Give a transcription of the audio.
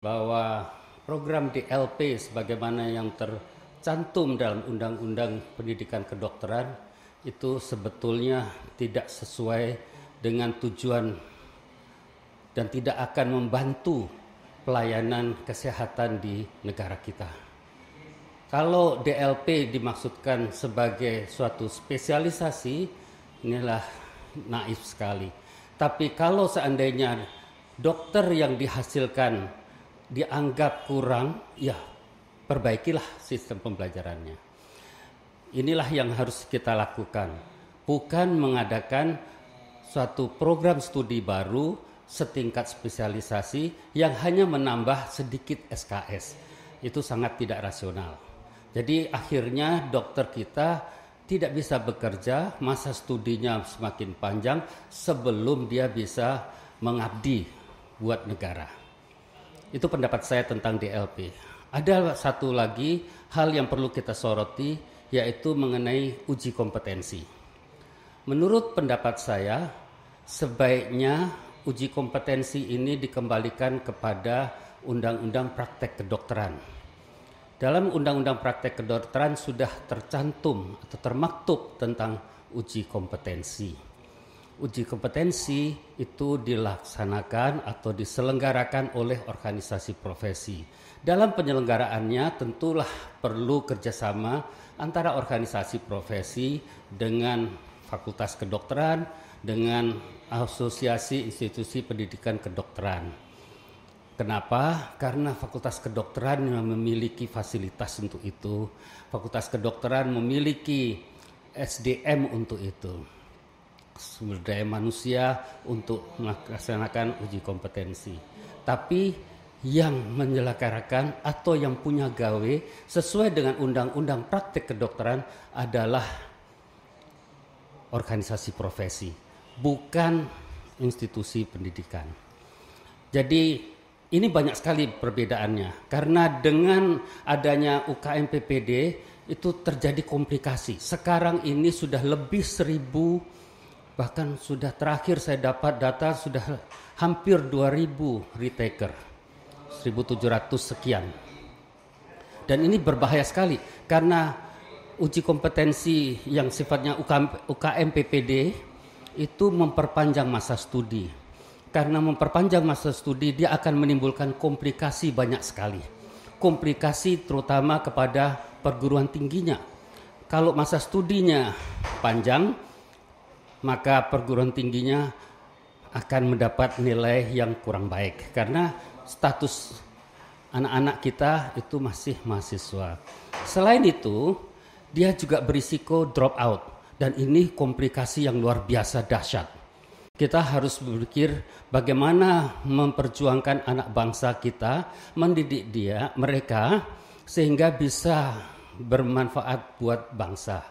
bahwa program DLP sebagaimana yang tercantum dalam Undang-Undang Pendidikan Kedokteran itu sebetulnya tidak sesuai dengan tujuan dan tidak akan membantu pelayanan kesehatan di negara kita. Kalau DLP dimaksudkan sebagai suatu spesialisasi, inilah naif sekali. Tapi kalau seandainya dokter yang dihasilkan dianggap kurang, ya perbaikilah sistem pembelajarannya. Inilah yang harus kita lakukan, bukan mengadakan suatu program studi baru setingkat spesialisasi yang hanya menambah sedikit SKS. Itu sangat tidak rasional. Jadi akhirnya dokter kita tidak bisa bekerja, masa studinya semakin panjang sebelum dia bisa mengabdi buat negara. Itu pendapat saya tentang DLP. Ada satu lagi hal yang perlu kita soroti, yaitu mengenai uji kompetensi. Menurut pendapat saya, sebaiknya uji kompetensi ini dikembalikan kepada Undang-Undang Praktek Kedokteran. Dalam Undang-Undang Praktek Kedokteran sudah tercantum atau termaktub tentang uji kompetensi. Uji kompetensi itu dilaksanakan atau diselenggarakan oleh organisasi profesi. Dalam penyelenggaraannya tentulah perlu kerjasama antara organisasi profesi dengan Fakultas Kedokteran, dengan Asosiasi Institusi Pendidikan Kedokteran. Kenapa? Karena Fakultas Kedokteran memiliki fasilitas untuk itu. Fakultas Kedokteran memiliki SDM untuk itu. Sumber daya manusia untuk melaksanakan uji kompetensi. Tapi yang menyelenggarakan atau yang punya gawe sesuai dengan Undang-Undang Praktek Kedokteran adalah organisasi profesi, bukan institusi pendidikan. Jadi ini banyak sekali perbedaannya, karena dengan adanya UKM PPD itu terjadi komplikasi. Sekarang ini sudah lebih 1.000, bahkan sudah terakhir saya dapat data sudah hampir 2.000 retaker, 1.700 sekian. Dan ini berbahaya sekali, karena uji kompetensi yang sifatnya UKM PPD itu memperpanjang masa studi. Karena memperpanjang masa studi, dia akan menimbulkan komplikasi banyak sekali. Komplikasi terutama kepada perguruan tingginya. Kalau masa studinya panjang, maka perguruan tingginya akan mendapat nilai yang kurang baik. Karena status anak-anak kita itu masih mahasiswa. Selain itu, dia juga berisiko drop out. Dan ini komplikasi yang luar biasa dahsyat. Kita harus berpikir bagaimana memperjuangkan anak bangsa kita, mendidik mereka sehingga bisa bermanfaat buat bangsa.